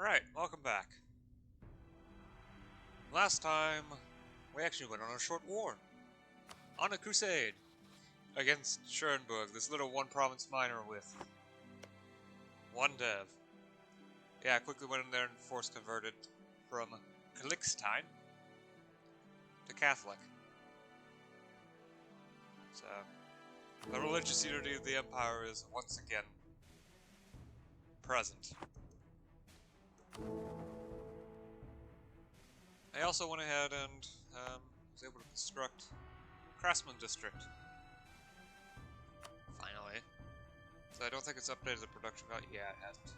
Right, welcome back. Last time, we actually went on a short war. On a crusade. Against Schoenberg, this little one-province minor with one dev. Yeah, I quickly went in there and force converted from Calixtine to Catholic. So, the religious unity of the Empire is once again present. I also went ahead and was able to construct Craftsman District. Finally. So I don't think it's updated the production value. Yeah, it hasn't.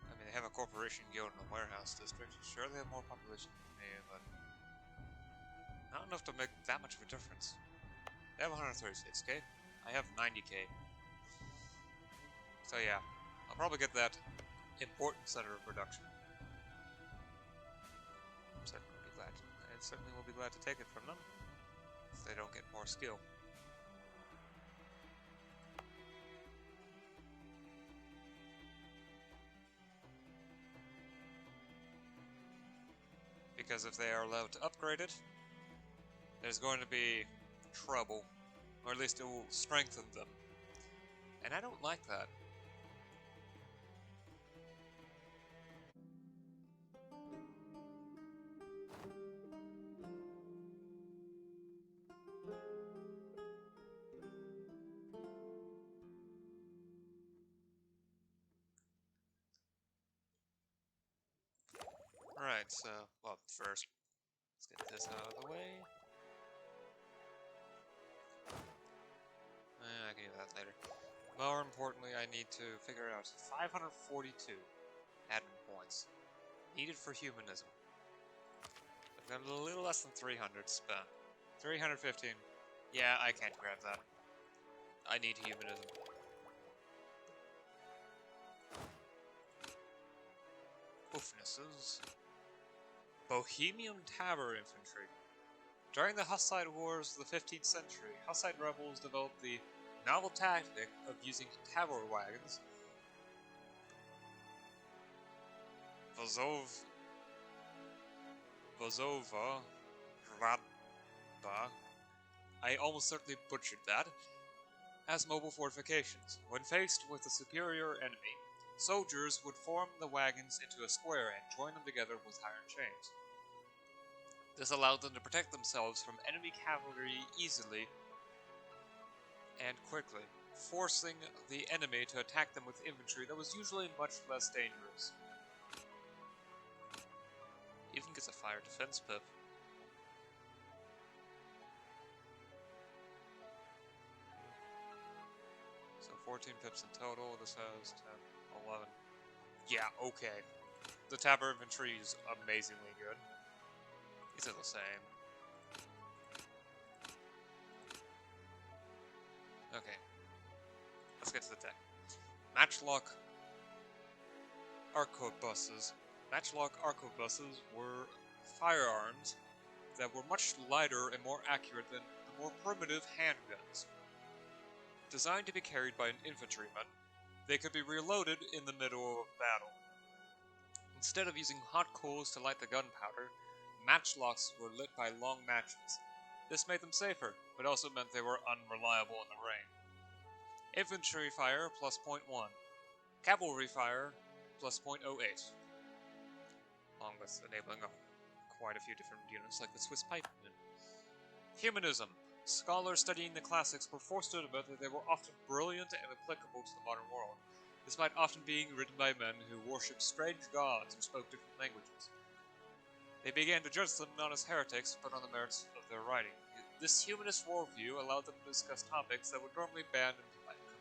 I mean, they have a corporation guild and a warehouse district. Sure, they have more population than me, but not enough to make that much of a difference. They have 136k. I have 90k. So yeah, I'll probably get that important center of production. I certainly will be glad to take it from them if they don't get more skill. Because if they are allowed to upgrade it, there's going to be trouble, or at least it will strengthen them. And I don't like that. Alright, so, well, first, let's get this out of the way. I can do that later. More importantly, I need to figure out 542 admin points needed for humanism. I've got a little less than 300 spent. 315. Yeah, I can't grab that. I need humanism. Oofnesses. Bohemian Tabor Infantry. During the Hussite Wars of the 15th century, Hussite rebels developed the novel tactic of using Tabor wagons. Vozova Radba. I almost certainly butchered that. As mobile fortifications. When faced with a superior enemy, soldiers would form the wagons into a square and join them together with iron chains. This allowed them to protect themselves from enemy cavalry easily and quickly, forcing the enemy to attack them with infantry that was usually much less dangerous. Even gets a fire defense pip. So 14 pips in total, this has 10, 11. Yeah, okay. The Tabor infantry is amazingly good. These are the same. Okay. Let's get to the tech. Matchlock arquebuses. Matchlock arquebuses were firearms that were much lighter and more accurate than the more primitive handguns. Designed to be carried by an infantryman, they could be reloaded in the middle of battle. Instead of using hot coals to light the gunpowder, matchlocks were lit by long matches. This made them safer, but also meant they were unreliable in the rain. Infantry fire plus 0.1. Cavalry fire plus 0.08. Along with enabling quite a few different units like the Swiss pikemen. Humanism. Scholars studying the classics were forced to admit that they were often brilliant and applicable to the modern world, despite often being written by men who worshipped strange gods or spoke different languages. They began to judge them not as heretics, but on the merits of their writing. This humanist worldview allowed them to discuss topics that would normally be banned in polite company.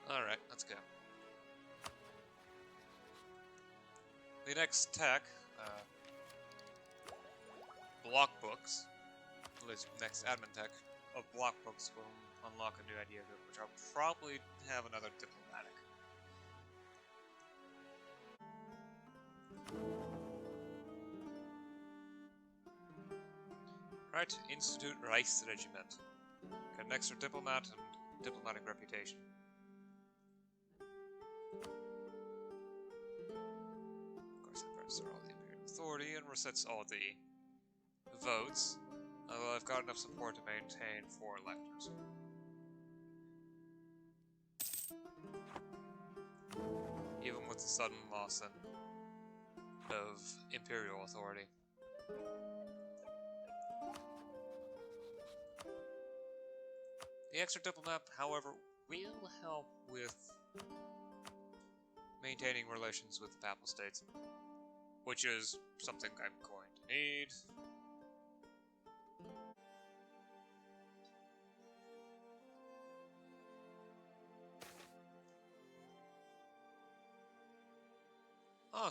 Alright, let's go. The next tech, block books, at least next admin tech of block books will unlock a new idea group, which I'll probably have another diplomatic. Right, Institute Reichsregiment. Got an extra diplomat and diplomatic reputation. Of course, that rests all the Imperial authority and resets all the votes. Although I've got enough support to maintain 4 electors. Even with the sudden loss of Imperial authority. The extra diplomat, however, will help with maintaining relations with the Papal States, which is something I'm going to need. Huh.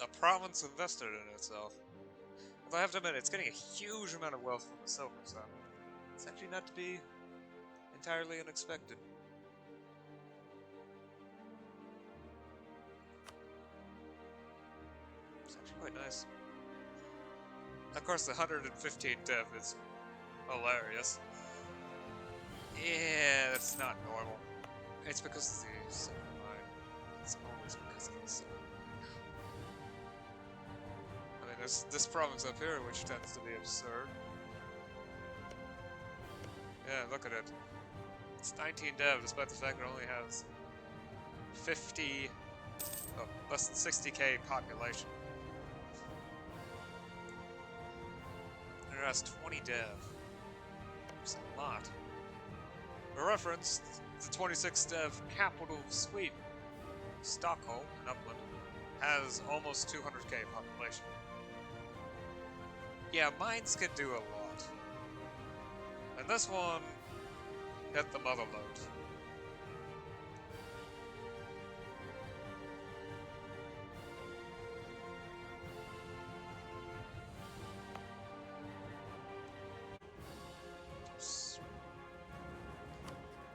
A province invested in itself. Although I have to admit, it's getting a huge amount of wealth from the silver, so it's actually not to be entirely unexpected. It's actually quite nice. Of course, the 115 dev is hilarious. Yeah, that's not normal. It's because of the silver mine. It's always because of the silver mine. I mean, there's this province up here, which tends to be absurd. Yeah, look at it. It's 19 dev, despite the fact it only has 50... oh, less than 60k population. And it has 20 dev. It's a lot. For reference, the 26 dev capital of Sweden, Stockholm, in Upland, has almost 200k population. Yeah, mines can do a lot. And this one hit the mother load.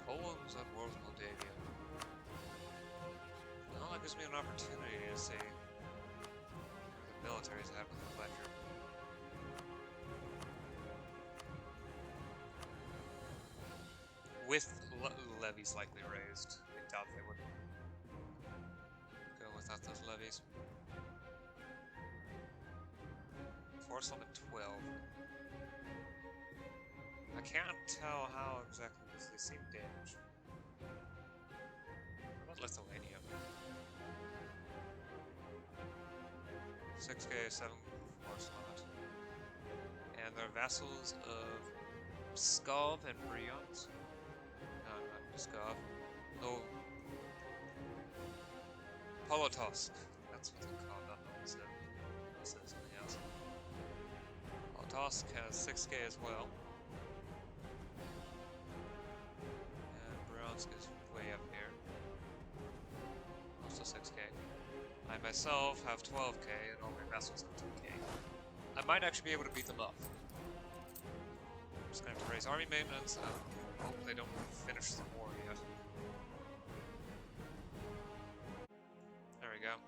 Poems at World Moldavia. Well, that gives me an opportunity to see where the military's at with the ledger. With levies likely raised. I doubt they would go without those levies. Force limit 12. I can't tell how exactly because they seem damaged. What about Lithuania? 6k, 7 force limit. And they're vassals of Pskov and Bryansk. No, not Pskov. No. Polotosk. That's what they're called, not Polotsk. This is something else. Polotosk has 6k as well. And Bryansk is way up here. Also 6k. I myself have 12k and all my vassals have 2k. I might actually be able to beat them up. I'm just gonna have to raise army maintenance and hope they don't finish the war yet. There we go.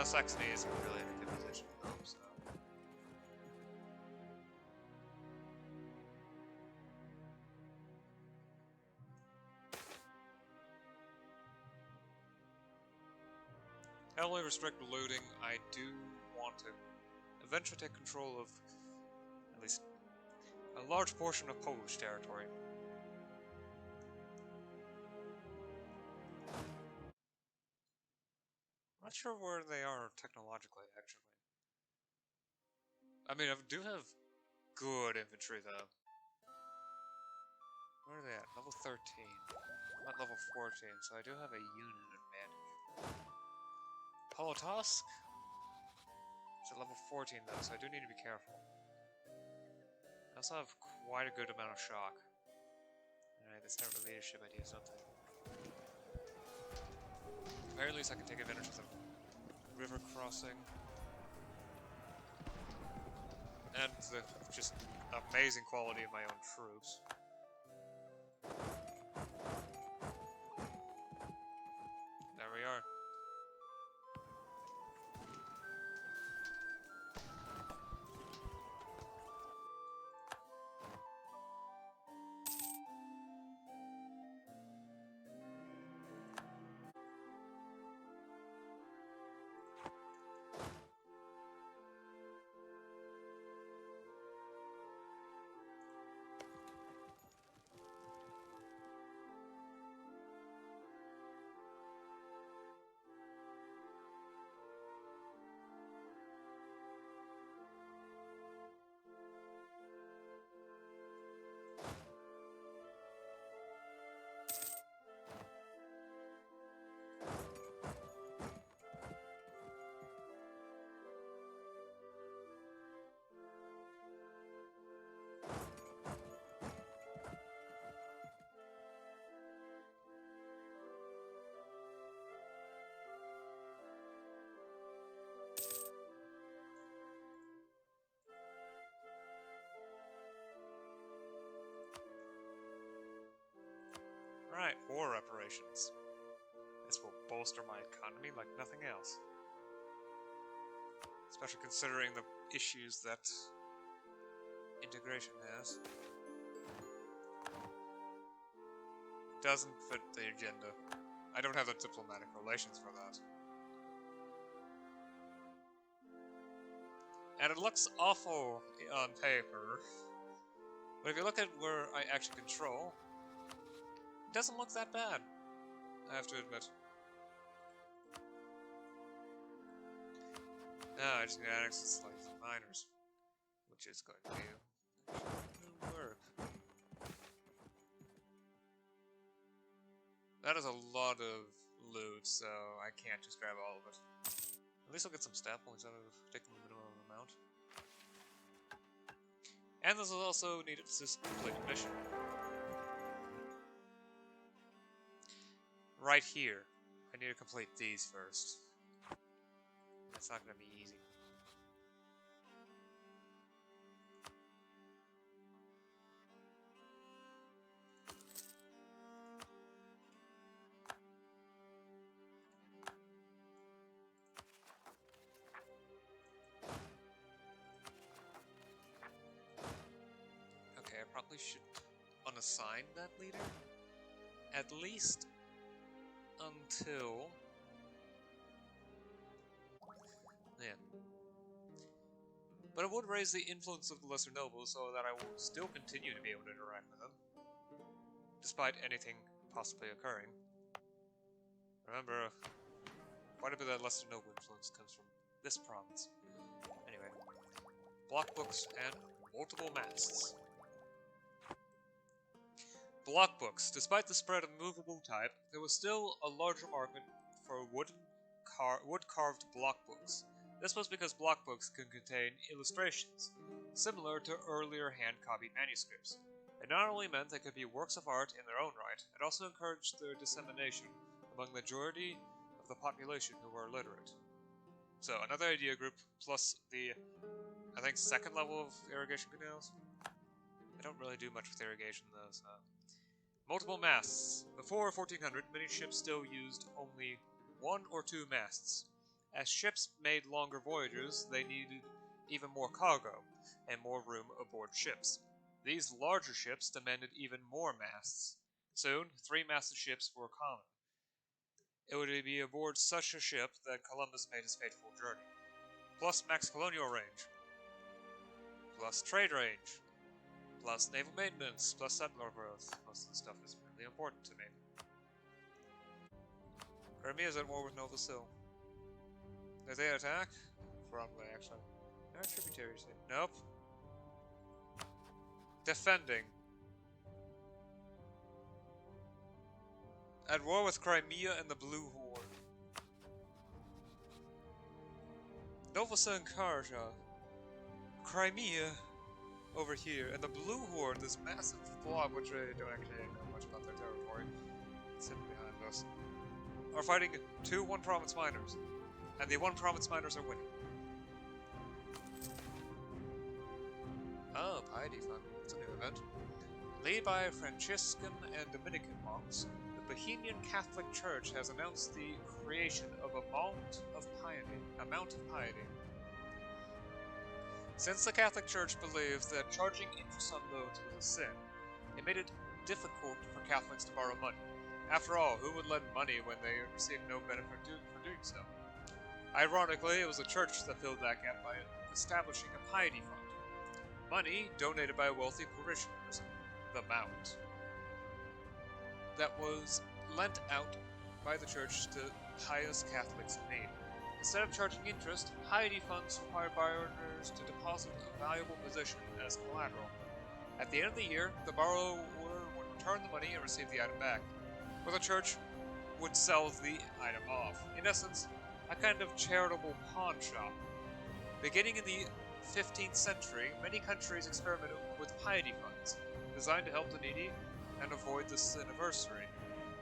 Saxony isn't really in a good position though, so... Heavily restrict looting. I do want to eventually take control of at least a large portion of Polish territory. I'm not sure where they are technologically, actually. I mean, I do have good infantry, though. Where are they at? Level 13. I'm at level 14, so I do have a unit advantage. Polotosk? It's at level 14, though, so I do need to be careful. I also have quite a good amount of shock. Alright, they start with leadership ideas, don't they? At the very least, I can take advantage of the river crossing. And the just amazing quality of my own troops. Right, war reparations. This will bolster my economy like nothing else. Especially considering the issues that integration has. Doesn't fit the agenda. I don't have the diplomatic relations for that. And it looks awful on paper. But if you look at where I actually control, it doesn't look that bad, I have to admit. Now I just need to annex the slaves and miners, which is going to be work. That is a lot of loot, so I can't just grab all of it. At least I'll get some stat points out of taking the minimum amount. And this is also needed to complete the mission. Right here. I need to complete these first. That's not going to be easy. Okay, I probably should unassign that leader. At least until... yeah. But it would raise the influence of the lesser nobles so that I will still continue to be able to interact with them. Despite anything possibly occurring. Remember, quite a bit of that lesser noble influence comes from this province. Anyway. Block books and multiple masts. Block books. Despite the spread of movable type, there was still a larger market for wood-carved block books. This was because block books could contain illustrations, similar to earlier hand-copied manuscripts. It not only meant they could be works of art in their own right, it also encouraged their dissemination among the majority of the population who were illiterate. So, another idea group, plus the, I think, second level of irrigation canals? I don't really do much with irrigation, though, so... Multiple masts. Before 1400, many ships still used only one or two masts. As ships made longer voyages, they needed even more cargo, and more room aboard ships. These larger ships demanded even more masts. Soon, three-masted ships were common. It would be aboard such a ship that Columbus made his fateful journey. Plus max colonial range. Plus trade range. Plus naval maintenance, plus settler growth. Most of the stuff is really important to me. Bohemia is at war with Nova Sil. Did they attack? Probably, actually. Our tributaries here. Nope. Defending. At war with Crimea and the Blue Horde. Nova Sil and Karja. Crimea over here, and the Blue Horde, this massive blob, which I don't actually know much about their territory, sitting behind us, are fighting two one-province miners, and the one-province miners are winning. Oh, Piety Fund. It's a new event. Led by Franciscan and Dominican monks, the Bohemian Catholic Church has announced the creation of a Mount of Piety. Since the Catholic Church believes that charging interest on loans was a sin, it made it difficult for Catholics to borrow money. After all, who would lend money when they received no benefit for doing so? Ironically, it was the church that filled that gap by establishing a piety fund. Money donated by wealthy parishioners, the Mount, that was lent out by the church to pious Catholics in need. Instead of charging interest, piety funds required borrowers to deposit a valuable possession as collateral. At the end of the year, the borrower would return the money and receive the item back, or the church would sell the item off. In essence, a kind of charitable pawn shop. Beginning in the 15th century, many countries experimented with piety funds, designed to help the needy and avoid this anniversary.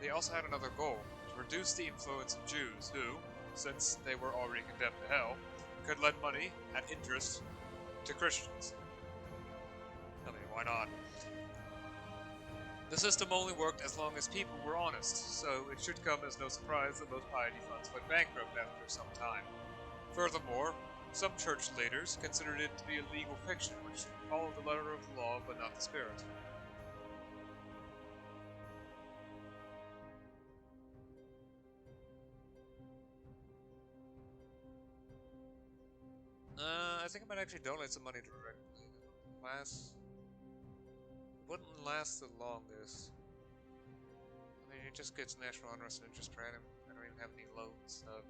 They also had another goal, to reduce the influence of Jews who, since they were already condemned to hell, could lend money at interest to Christians. I mean, why not? The system only worked as long as people were honest, so it should come as no surprise that most piety funds went bankrupt after some time. Furthermore, some church leaders considered it to be a legal fiction which followed the letter of the law but not the spirit. I think I might actually donate some money directly. Wouldn't last the longest. I mean, it just gets national unrest and interest random. I don't even have any loans, so.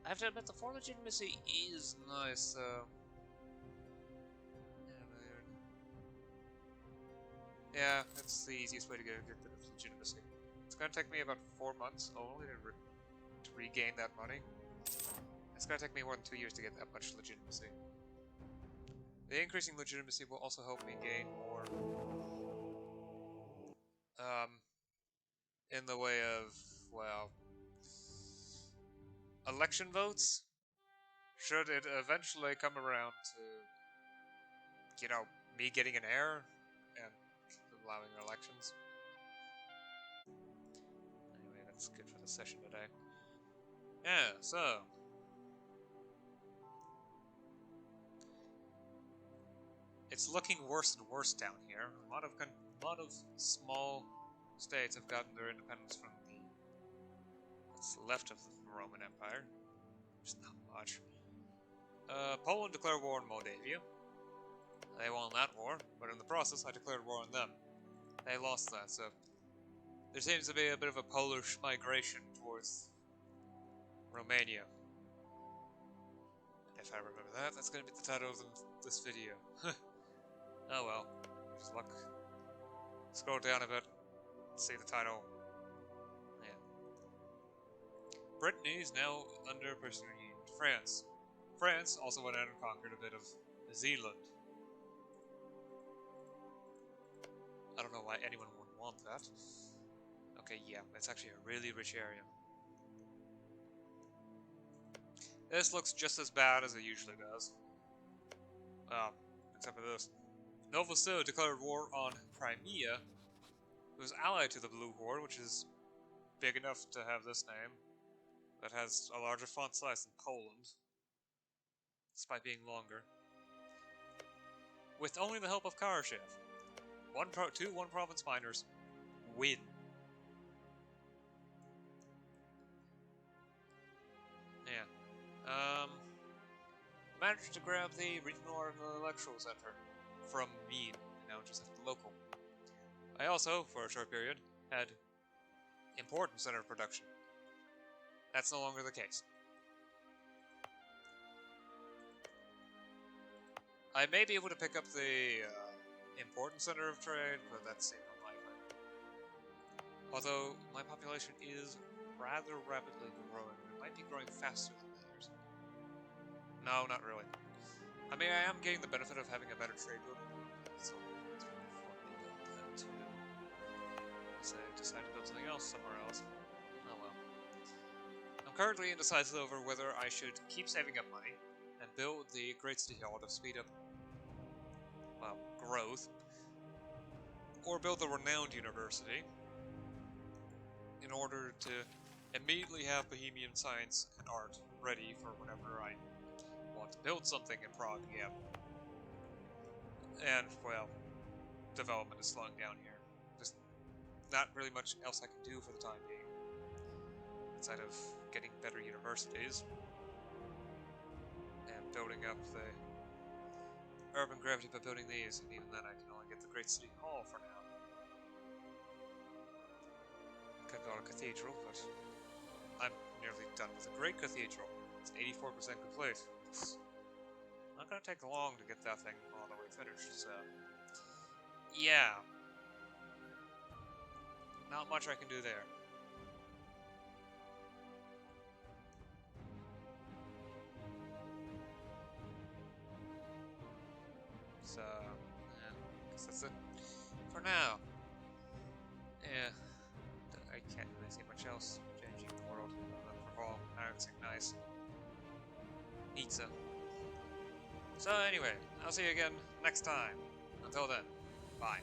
I have to admit, the foreign legitimacy is nice, though. Yeah, that's the easiest way to get a good bit of legitimacy. It's gonna take me about 4 months only to regain that money. It's gonna take me more than 2 years to get that much legitimacy. The increasing legitimacy will also help me gain more, in the way of, well, election votes. Should it eventually come around to, you know, me getting an heir and allowing elections. Anyway, that's good for the session today. Yeah, so. It's looking worse and worse down here. A lot of small states have gotten their independence from what's left of the Roman Empire. There's not much. Poland declared war on Moldavia. They won that war, but in the process I declared war on them. They lost that, so there seems to be a bit of a Polish migration towards Romania. And if I remember that, that's going to be the title of this video. Oh well, just look. Scroll down a bit, see the title. Yeah. Brittany is now under personal union to France. France also went out and conquered a bit of Zealand. I don't know why anyone would want that. Okay, yeah, it's actually a really rich area. This looks just as bad as it usually does. Except for this. Novosil declared war on Crimea. It was allied to the Blue Horde, which is big enough to have this name, that has a larger font size than Poland, despite being longer. With only the help of Kharkiv, two one-province miners win. Yeah. Managed to grab the regional electoral center from Mead, and now just have the local. I also, for a short period, had important center of production. That's no longer the case. I may be able to pick up the important center of trade, but that seems unlikely. Although my population is rather rapidly growing, it might be growing faster than theirs. No, not really. I mean, I am getting the benefit of having a better trade building. So I decide to build something else somewhere else. Oh well. I'm currently indecisive over whether I should keep saving up money and build the Great City Hall to speed up, well, growth, or build the renowned university in order to immediately have Bohemian science and art ready for whenever I want to build something in Prague again. And, well, development is slowing down here. Just not really much else I can do for the time being. Outside of getting better universities and building up the urban gravity by building these, and even then I can only get the Great City Hall for now. I could go to a cathedral, but I'm nearly done with the Great Cathedral. It's 84% complete. It's not gonna take long to get that thing all the way finished, so yeah. Not much I can do there. So, yeah, I guess that's it for now. Yeah, I can't really see much else changing the world other than for all announcing nice pizza. So anyway, I'll see you again next time. Until then, bye.